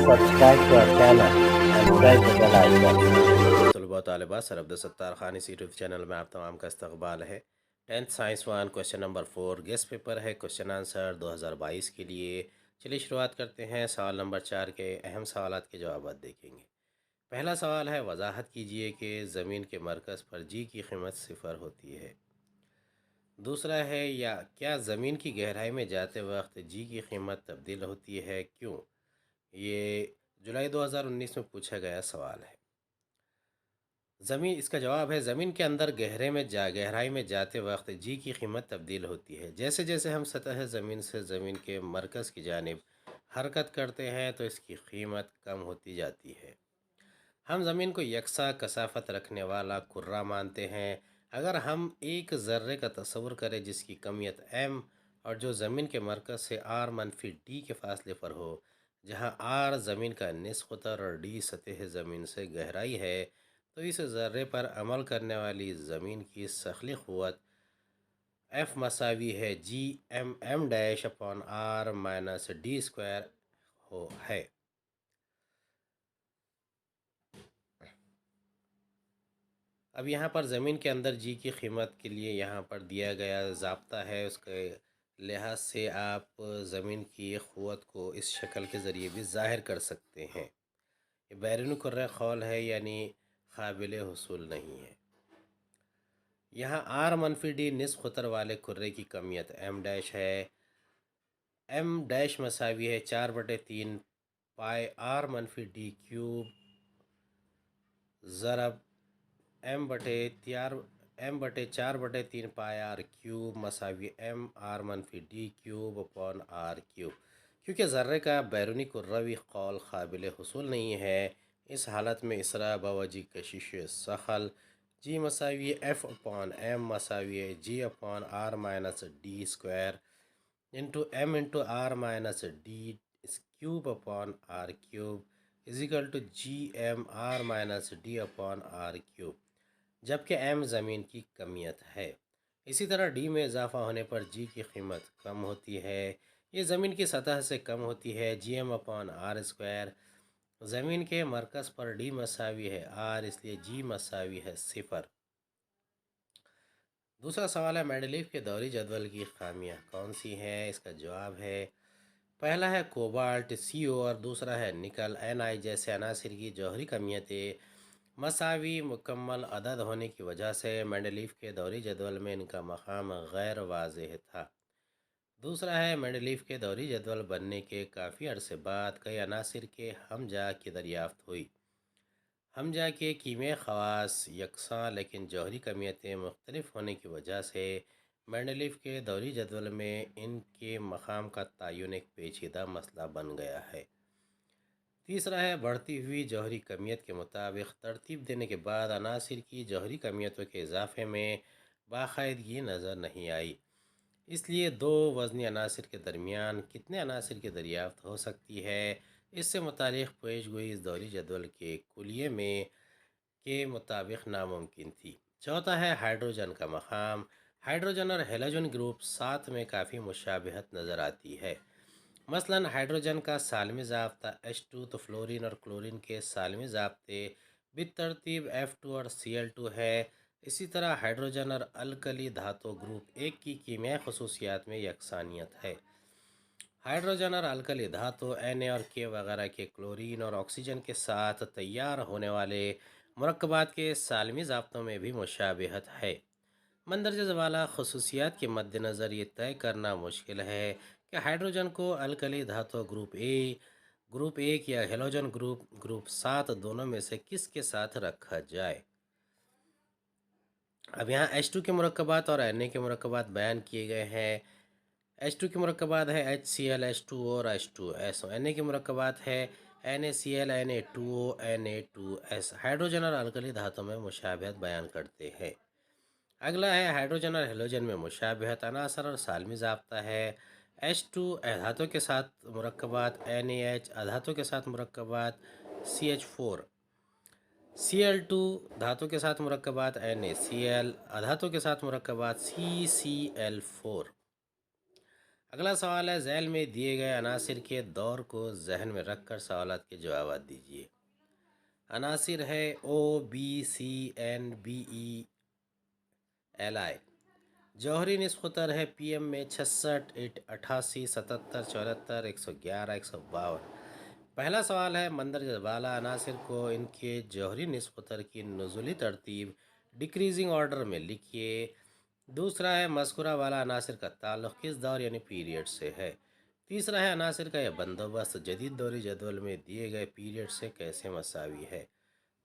subscribe to our channel and press the bell icon. طلباء و طالبات سر عبدالستار خان اس یوٹیوب چینل میں آپ تمام کا استقبال ہے۔ 10th science 1 question number 4 guess paper ہے، کوشچن آنسر 2022 کے لیے۔ چلیے شروعات کرتے ہیں۔ سوال نمبر 4 کے اہم سوالات کے جوابات دیکھیں گے۔ پہلا سوال ہے، وضاحت کیجئے کہ زمین کے مرکز پر جی کی قیمت 0 ہوتی ہے۔ دوسرا ہے، یا کیا زمین کی گہرائی میں جاتے وقت جی کی قیمت تبدیل ہوتی ہے، کیوں؟ یہ جولائی 2019 میں پوچھا گیا سوال ہے۔ اس کا جواب ہے، زمین کے اندر گہرائی میں جاتے وقت جی کی قیمت تبدیل ہوتی ہے۔ جیسے جیسے ہم سطح زمین سے زمین کے مرکز کی جانب حرکت کرتے ہیں تو اس کی قیمت کم ہوتی جاتی ہے۔ ہم زمین کو یکساں کثافت رکھنے والا کرہ مانتے ہیں۔ اگر ہم ایک ذرے کا تصور کریں جس کی کمیت m اور جو زمین کے مرکز سے r-d کے فاصلے پر ہو، جہاں r زمین کا نصف قطر اور d سطح زمین سے گہرائی ہے، تو اس ذرے پر عمل کرنے والی زمین کی سخلی قوت F مساوی ہے Gm(m)r-d² ہے۔ اب یہاں پر زمین کے اندر جی کی قیمت کے لیے یہاں پر دیا گیا ضابطہ ہے، اس کے لحاظ سے آپ زمین کی قوت کو اس شکل کے ذریعے بھی ظاہر کر سکتے ہیں۔ یہ بیرونی کرۂ خول ہے، یعنی قابل حصول نہیں ہے۔ یہاں r-d نصف قطر والے کرے کی کمیت m' ہے۔ m' مساوی ہے 4/3 پائے r-d³ ضرب m/4/3 پائے r³ مساوی m r-d³ کیونکہ ذرے کا بیرونی کروی خول قابل حصول نہیں ہے، اس حالت میں اسرا بوجہ کشش ثقل G مساوی F/m مساوی G/r-d² into m into r-d³ is equal to Gm(r-d)r³، جبکہ m زمین کی کمیت ہے۔ اسی طرح d میں اضافہ ہونے پر g کی قیمت کم ہوتی ہے، یہ زمین کی سطح سے کم ہوتی ہے۔ Gm/r²، زمین کے مرکز پر d مساوی ہے r، اس لیے g مساوی ہے 0۔ دوسرا سوال ہے، مینڈلیف کے دوری جدول کی خامیاں کون سی ہیں؟ اس کا جواب ہے، پہلا ہے کوبالٹ CO اور دوسرا ہے نکل Ni جیسے عناصر کی جوہری کمیتیں مساوی مکمل عدد ہونے کی وجہ سے مینڈلیف کے دوری جدول میں ان کا مقام غیر واضح تھا۔ دوسرا ہے، مینڈلیف کے دوری جدول بننے کے کافی عرصے بعد کئی عناصر کے ہمجا کی دریافت ہوئی۔ ہمجا کے کیمیائی خواص یکساں لیکن جوہری کمیتیں مختلف ہونے کی وجہ سے مینڈلیف کے دوری جدول میں ان کے مقام کا تعین ایک پیچیدہ مسئلہ بن گیا ہے۔ تیسرا ہے، بڑھتی ہوئی جوہری کمیت کے مطابق ترتیب دینے کے بعد عناصر کی جوہری کمیتوں کے اضافے میں باقاعدگی نظر نہیں آئی، اس لیے دو وزنی عناصر کے درمیان کتنے عناصر کی دریافت ہو سکتی ہے، اس سے متعلق پیش گوئی اس دوری جدول کے کلیے میں کے مطابق ناممکن تھی۔ چوتھا ہے، ہائیڈروجن کا مقام۔ ہائیڈروجن اور ہیلوجن گروپ ساتھ میں کافی مشابہت نظر آتی ہے۔ مثلاً ہائیڈروجن کا سالمی ضابطہ H2 تو فلورین اور کلورین کے سالمی ضابطے بالترتیب F2 اور Cl2 ہے۔ اسی طرح ہائیڈروجن اور الکلی دھاتوں گروپ 1 کی کیمیائی خصوصیات میں یکسانیت ہے۔ ہائیڈروجن اور الکلی دھاتوں Na اور K وغیرہ کے کلورین اور آکسیجن کے ساتھ تیار ہونے والے مرکبات کے سالمی ضابطوں میں بھی مشابہت ہے۔ مندرجہ بالا خصوصیات کے مد نظر یہ طے کرنا مشکل ہے کہ ہائیڈروجن کو الکلی دھاتوں گروپ 1 یا ہیلوجن گروپ 7 دونوں میں سے کس کے ساتھ رکھا جائے۔ اب یہاں H2 کے مرکبات اور Na کے مرکبات بیان کیے گئے ہیں۔ H2 کے مرکبات ہے HCl H2O اور H2SO۔ Na کے مرکبات ہے NaCl Na2O Na2S۔ ہائیڈروجن اور الکلی دھاتوں میں مشابہت بیان کرتے ہیں۔ اگلا ہے، ہائیڈروجن اور ہیلوجن میں مشابہت عناصر اور سالمی ضابطہ ہے۔ H2 دھاتوں کے ساتھ مرکبات NaH، دھاتوں کے ساتھ مرکبات CH4، Cl2 دھاتوں کے ساتھ مرکبات NaCl، دھاتوں کے ساتھ مرکبات CCl4۔ اگلا سوال ہے ذیل میں دیے گئے عناصر کے دور کو ذہن میں رکھ کر سوالات کے جوابات دیجیے۔ عناصر ہے O B C N B E L I. جوہری نصف قطر ہے پی ایم میں 66 88 77 74 111 152۔ پہلا سوال ہے مندرجہ بالا عناصر کو ان کے جوہری نصف قطر کی نزولی ترتیب ڈیکریزنگ آرڈر میں لکھیے۔ دوسرا ہے مذکورہ والا عناصر کا تعلق کس دور یعنی پیریڈ سے ہے۔ تیسرا ہے عناصر کا یہ بندوبست جدید دوری جدول میں دیے گئے پیریڈ سے کیسے مساوی ہے۔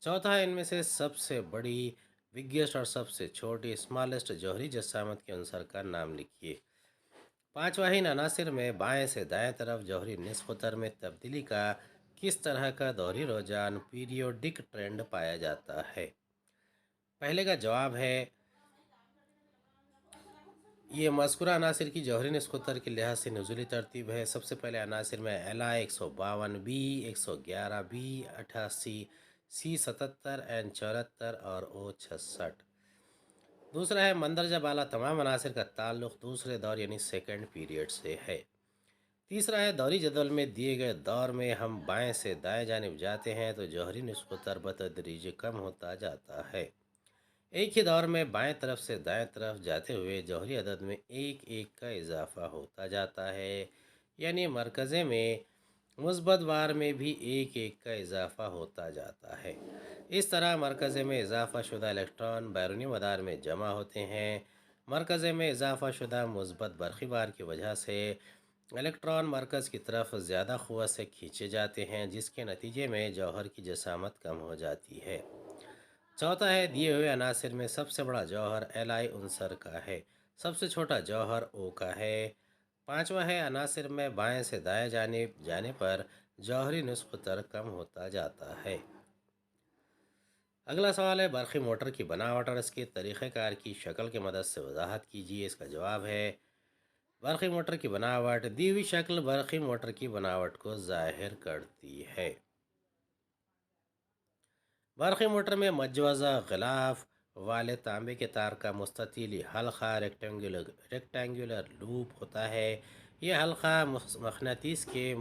چوتھا ہے ان میں سے سب سے بڑی بگیسٹ اور سب سے چھوٹی اسمالسٹ جوہری جسامت کے عنصر کا نام لکھیے۔ پانچواں ان عناصر میں بائیں سے دائیں طرف جوہری نصف قطر میں تبدیلی کا کس طرح کا دورھی رجحان پیریوڈک ٹرینڈ پایا جاتا ہے۔ پہلے کا جواب ہے یہ مذکورہ عناصر کی جوہری نصف قطر کے لحاظ سے نزولی ترتیب ہے۔ سب سے پہلے عناصر میں L I 152 B 111 B 88 C 77 N 74 اور او 66۔ دوسرا ہے مندرجہ بالا تمام عناصر کا تعلق دوسرے دور یعنی سیکنڈ پیریڈ سے ہے۔ تیسرا ہے دوری جدول میں دیے گئے دور میں ہم بائیں سے دائیں جانب جاتے ہیں تو جوہری نصف قطر بتدریج کم ہوتا جاتا ہے۔ ایک ہی دور میں بائیں طرف سے دائیں طرف جاتے ہوئے جوہری عدد میں ایک ایک کا اضافہ ہوتا جاتا ہے، یعنی مرکزے میں مثبت بار میں بھی ایک ایک کا اضافہ ہوتا جاتا ہے۔ اس طرح مرکزے میں اضافہ شدہ الیکٹران بیرونی مدار میں جمع ہوتے ہیں۔ مرکزے میں اضافہ شدہ مثبت برقی بار کی وجہ سے الیکٹران مرکز کی طرف زیادہ قوت سے کھینچے جاتے ہیں، جس کے نتیجے میں جوہر کی جسامت کم ہو جاتی ہے۔ چوتھا ہے دیے ہوئے عناصر میں سب سے بڑا جوہر ایل آئی عنصر کا ہے، سب سے چھوٹا جوہر او کا ہے۔ پانچواں ہے عناصر میں بائیں سے دائیں جانب جانے پر جوہری نصف قطر کم ہوتا جاتا ہے۔ اگلا سوال ہے برقی موٹر کی بناوٹ اور اس کے طریقہ کار کی شکل کی مدد سے وضاحت کیجیے۔ اس کا جواب ہے برقی موٹر کی بناوٹ دی ہوئی شکل برقی موٹر کی بناوٹ کو ظاہر کرتی ہے۔ برقی موٹر میں مجوزہ غلاف والے تانبے کے تار کا مستطیلی حلقہ ریکٹینگولر لوپ ہوتا ہے۔ یہ حلقہ مقناطیس کے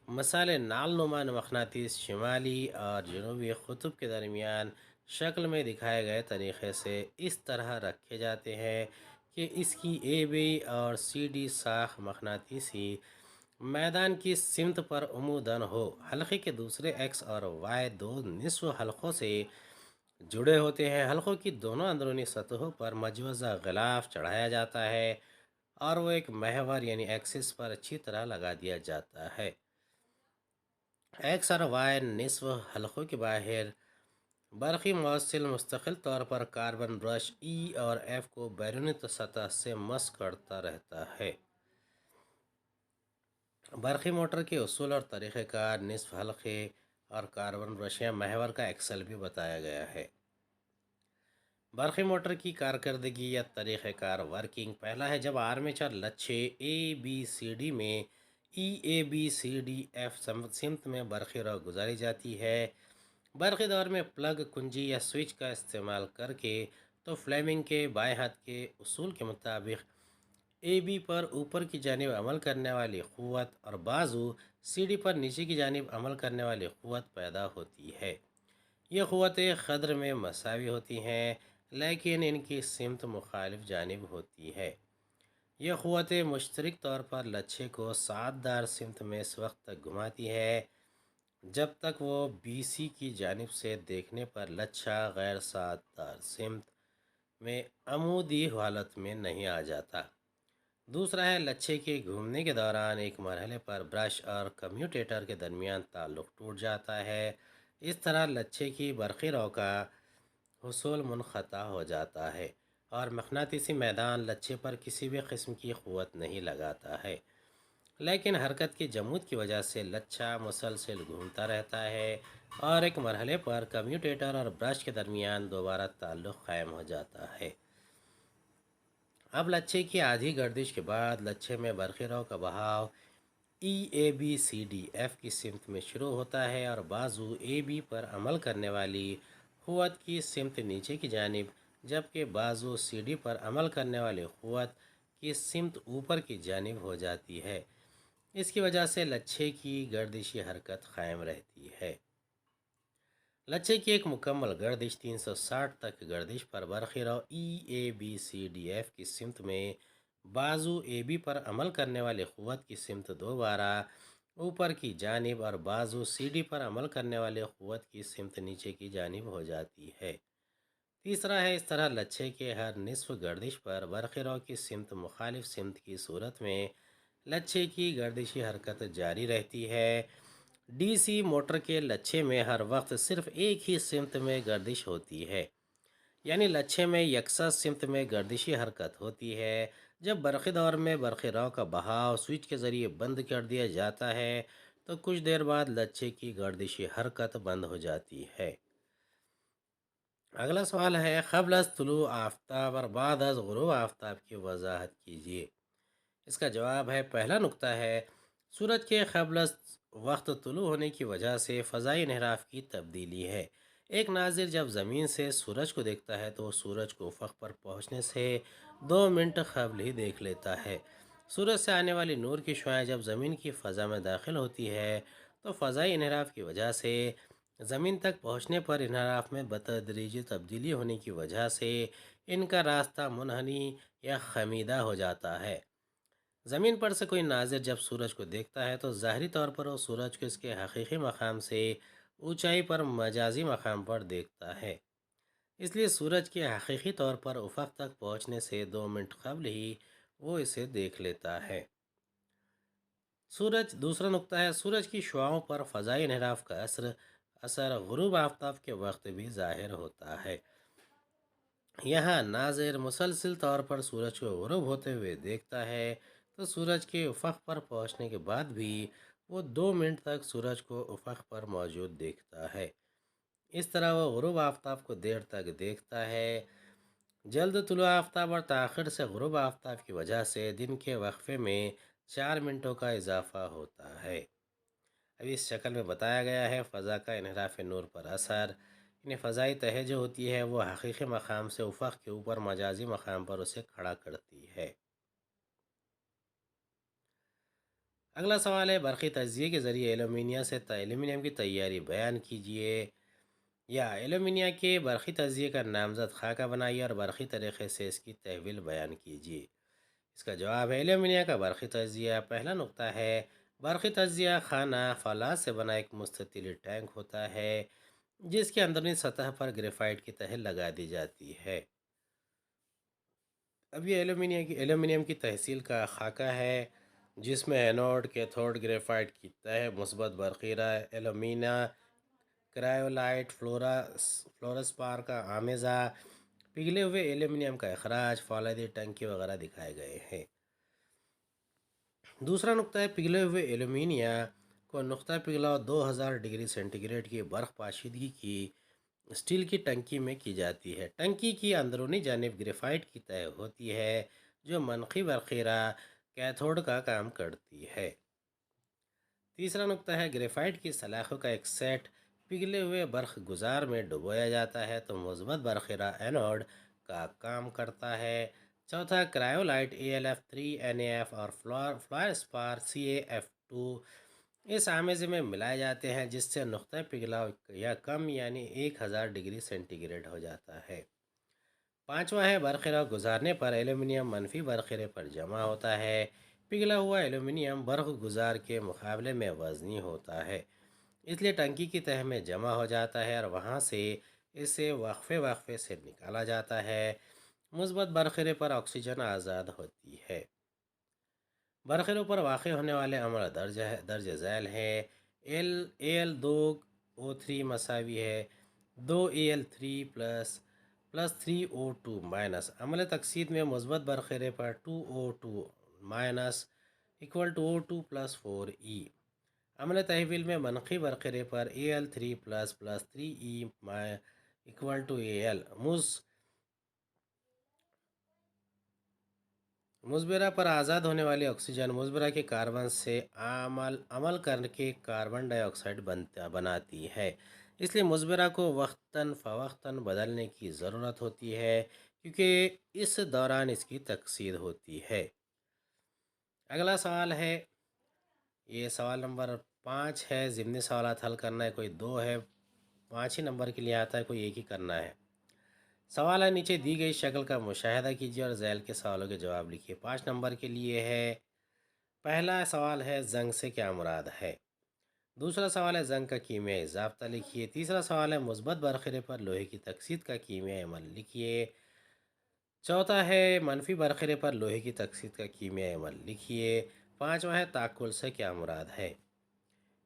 مثال نال نما مقناطیس شمالی اور جنوبی قطب کے درمیان شکل میں دکھائے گئے طریقے سے اس طرح رکھے جاتے ہیں کہ اس کی اے بی اور سی ڈی ساخ مقناطیسی میدان کی سمت پر عموداً ہو۔ حلقے کے دوسرے ایکس اور وائی دو نصف حلقوں سے جڑے ہوتے ہیں۔ حلقوں کی دونوں اندرونی سطحوں پر مجوزہ غلاف چڑھایا جاتا ہے اور وہ ایک محور یعنی ایکسس پر اچھی طرح لگا دیا جاتا ہے۔ ایکس اور وائی نصف حلقوں کے باہر برقی موصل مستقل طور پر کاربن برش ای اور ایف کو بیرونی سطح سے مس کرتا رہتا ہے۔ برقی موٹر کے اصول اور طریقہ کار نصف حلقے اور کاربن برش یا محور کا ایکسل بھی بتایا گیا ہے۔ برقی موٹر کی کارکردگی یا طریقہ کار ورکنگ۔ پہلا ہے جب آرمیچر لچھے اے بی سی ڈی میں ای اے بی سی ڈی ایف سمت میں برقی رو گزاری جاتی ہے۔ برقی دور میں پلگ کنجی یا سوئچ کا استعمال کر کے تو فلیمنگ کے بائیں ہاتھ کے اصول کے مطابق اے بی پر اوپر کی جانب عمل کرنے والی قوت اور بازو سی ڈی پر نیچے کی جانب عمل کرنے والی قوت پیدا ہوتی ہے۔ یہ قوتیں قدر میں مساوی ہوتی ہیں لیکن ان کی سمت مخالف جانب ہوتی ہے۔ یہ قوتیں مشترک طور پر لچھے کو ساتھ دار سمت میں اس وقت تک گھماتی ہے جب تک وہ بی سی کی جانب سے دیکھنے پر لچھا غیر ساتھ دار سمت میں عمودی حالت میں نہیں آ جاتا۔ دوسرا ہے لچھے کے گھومنے کے دوران ایک مرحلے پر برش اور کمیوٹیٹر کے درمیان تعلق ٹوٹ جاتا ہے۔ اس طرح لچھے کی برقی رو کا حصول منقطع ہو جاتا ہے اور مقناطیسی میدان لچھے پر کسی بھی قسم کی قوت نہیں لگاتا ہے، لیکن حرکت کی جمود کی وجہ سے لچھا مسلسل گھومتا رہتا ہے اور ایک مرحلے پر کمیوٹیٹر اور برش کے درمیان دوبارہ تعلق قائم ہو جاتا ہے۔ اب لچھے کی آدھی گردش کے بعد لچھے میں برقی رو کا بہاؤ ای اے بی سی ڈی ایف کی سمت میں شروع ہوتا ہے اور بازو اے بی پر عمل کرنے والی قوت کی سمت نیچے کی جانب، جبکہ بازو سی ڈی پر عمل کرنے والی قوت کی سمت اوپر کی جانب ہو جاتی ہے۔ اس کی وجہ سے لچھے کی گردشی حرکت قائم رہتی ہے۔ لچھے کی ایک مکمل گردش 360 تک گردش پر برقی رو EABCDF کی سمت میں بازو AB پر عمل کرنے والی قوت کی سمت دوبارہ اوپر کی جانب اور بازو CD پر عمل کرنے والی قوت کی سمت نیچے کی جانب ہو جاتی ہے۔ تیسرا ہے، اس طرح لچھے کے ہر نصف گردش پر برقی رو کی سمت مخالف سمت کی صورت میں لچھے کی گردشی حرکت جاری رہتی ہے۔ DC موٹر کے لچھے میں ہر وقت صرف ایک ہی سمت میں گردش ہوتی ہے، یعنی لچھے میں یکساں سمت میں گردشی حرکت ہوتی ہے۔ جب برقی دور میں برقی رو کا بہاؤ سوئچ کے ذریعے بند کر دیا جاتا ہے تو کچھ دیر بعد لچھے کی گردشی حرکت بند ہو جاتی ہے۔ اگلا سوال ہے، قبل از طلوع آفتاب اور بعد از غروب آفتاب کی وضاحت کیجیے۔ اس کا جواب ہے، پہلا نقطہ ہے، سورج کے قبل از وقت طلوع ہونے کی وجہ سے فضائی انحراف کی تبدیلی ہے۔ ایک ناظر جب زمین سے سورج کو دیکھتا ہے تو وہ سورج کو افق پر پہنچنے سے 2 منٹ قبل ہی دیکھ لیتا ہے۔ سورج سے آنے والی نور کی شعاعیں جب زمین کی فضا میں داخل ہوتی ہے تو فضائی انحراف کی وجہ سے زمین تک پہنچنے پر انحراف میں بتدریجی تبدیلی ہونے کی وجہ سے ان کا راستہ منحنی یا خمیدہ ہو جاتا ہے۔ زمین پر سے کوئی ناظر جب سورج کو دیکھتا ہے تو ظاہری طور پر وہ سورج کو اس کے حقیقی مقام سے اونچائی پر مجازی مقام پر دیکھتا ہے، اس لیے سورج کے حقیقی طور پر افق تک پہنچنے سے 2 منٹ قبل ہی وہ اسے دیکھ لیتا ہے۔ دوسرا نقطہ ہے، سورج کی شعاعوں پر فضائی انحراف کا اثر غروب آفتاب کے وقت بھی ظاہر ہوتا ہے۔ یہاں ناظر مسلسل طور پر سورج کو غروب ہوتے ہوئے دیکھتا ہے تو سورج کے افق پر پہنچنے کے بعد بھی وہ 2 منٹ تک سورج کو افق پر موجود دیکھتا ہے۔ اس طرح وہ غروب آفتاب کو دیر تک دیکھتا ہے۔ جلد طلوع آفتاب اور تاخیر سے غروب آفتاب کی وجہ سے دن کے وقفے میں 4 منٹوں کا اضافہ ہوتا ہے۔ اب اس شکل میں بتایا گیا ہے فضا کا انحراف نور پر اثر، یعنی فضائی تہہ جو ہوتی ہے وہ حقیقی مقام سے افق کے اوپر مجازی مقام پر اسے کھڑا کرتی ہے۔ اگلا سوال ہے، برقی تجزیے کے ذریعے ایلومینیم کی تیاری بیان کیجیے، یا ایلومینیم کے برقی تجزیے کا نامزد خاکہ بنائیے اور برقی طریقے سے اس کی تحویل بیان کیجیے۔ اس کا جواب ہے، ایلومینیم کا برقی تجزیہ۔ پہلا نقطہ ہے، برقی تجزیہ خانہ فولاد سے بنا ایک مستطیل ٹینک ہوتا ہے جس کے اندرونی سطح پر گریفائٹ کی تہ لگا دی جاتی ہے۔ اب یہ ایلومینیم کی تحصیل کا خاکہ ہے جس میں اینوڈ، کیتھوڈ گریفائٹ کی تہ، مثبت برقی رائے، ایلومینا، کرائیولائٹ، فلورسپار کا آمیزہ، پگھلے ہوئے ایلومینیم کا اخراج، فولادی ٹنکی وغیرہ دکھائے گئے ہیں۔ دوسرا نقطہ ہے، پگھلے ہوئے ایلومینیم کو نقطہ پگھلاؤ 2000 ڈگری سینٹی گریڈ کی برق پاشیدگی کی اسٹیل کی ٹنکی میں کی جاتی ہے۔ ٹنکی کی اندرونی جانب گریفائٹ کی تہ ہوتی ہے جو منفی برقی راہ کیتھوڈ کا کام کرتی ہے۔ تیسرا نقطہ ہے، گریفائٹ کی سلاخوں کا ایک سیٹ پگھلے ہوئے برق گزار میں ڈبویا جاتا ہے تو مثبت برقی راہ اینوڈ کا کام کرتا ہے۔ چوتھا، کرائیولائٹ AlF3NaF اور فلورسپار CaF2 اس آمیزے میں ملائے جاتے ہیں جس سے نقطہ پگھلاؤ یا کم یعنی 1000 ڈگری سینٹی گریڈ ہو جاتا ہے۔ پانچواں ہے، برقی راہ گزارنے پر ایلومینیم منفی برقی راہ پر جمع ہوتا ہے۔ پگھلا ہوا ایلومینیم برق گزار کے مقابلے میں وزنی ہوتا ہے، اس لیے ٹنکی کی تہ میں جمع ہو جاتا ہے اور وہاں سے اسے وقفے سے نکالا جاتا ہے۔ مثبت برقی راہ پر آکسیجن آزاد ہوتی ہے۔ برقی راہ پر واقع ہونے والے عمل درج ذیل ہے۔ Al2O3 مساوی ہے 2Al3 پلس 3O2 مائنس۔ عمل تقسید میں مثبت برقی راہ پر 2O2 مائنس =O2 + 4E۔ عمل تحویل میں منفی برقی راہ پر Al3 پلس 3E =Al۔ مضبرہ پر آزاد ہونے والی آکسیجن مضبرہ کے کاربن سے عمل کر کے کاربن ڈائی آکسائیڈ بناتی ہے، اس لیے مضبرہ کو وقتاً فوقتاً بدلنے کی ضرورت ہوتی ہے۔ کیونکہ اس دوران اس کی تکثیر ہوتی ہے۔ اگلا سوال ہے، یہ سوال نمبر 5 ہے، ضمنی سوالات حل کرنا ہے، کوئی 2 ہے، 5 ہی نمبر کے لیے آتا ہے، کوئی ایک ہی کرنا ہے۔ سوال ہے، نیچے دی گئی شکل کا مشاہدہ کیجیے اور ذیل کے سوالوں کے جواب لکھیے۔ 5 نمبر کے لیے ہے، پہلا سوال ہے زنگ سے کیا مراد ہے؟ دوسرا سوال ہے زنگ کا کیمیائی ضابطہ لکھیے۔ تیسرا سوال ہے مثبت برقرے پر لوہے کی تکسید کا کیمیائی عمل لکھیے۔ چوتھا ہے منفی برقرے پر لوہے کی تکسید کا کیمیائی عمل لکھیے۔ پانچواں ہے تعقل سے کیا مراد ہے؟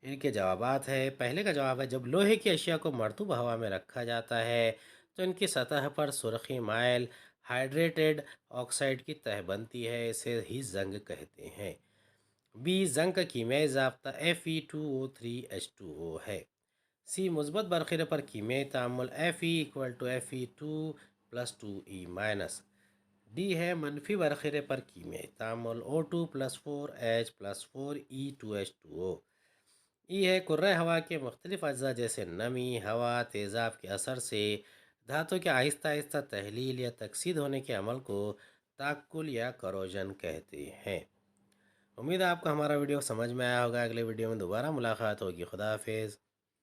ان کے جوابات ہے، پہلے کا جواب ہے جب لوہے کی اشیاء کو مرطوب ہوا میں رکھا جاتا ہے تو ان کی سطح پر سرخی مائل ہائیڈریٹڈ آکسائڈ کی تہ بنتی ہے، اسے ہی زنگ کہتے ہیں۔ بی، زنگ کا کیمیائی ضابطہ Fe2O3H2O ہے۔ سی، مثبت برقرے پر کیمیائی تعامل Fe=Fe2+2E-۔ ڈی ہے منفی برقرے پر کیمیائی تعامل O2+4H+4E2H2O۔ ای ہے کرۂ ہوا کے مختلف اجزاء جیسے نمی، ہوا، تیزاب کے اثر سے دھاتوں کے آہستہ آہستہ تحلیل یا تکسید ہونے کے عمل کو تعقل یا کروجن کہتے ہیں۔ امید ہے آپ کو ہمارا ویڈیو سمجھ میں آیا ہوگا۔ اگلے ویڈیو میں دوبارہ ملاقات ہوگی۔ خدا حافظ۔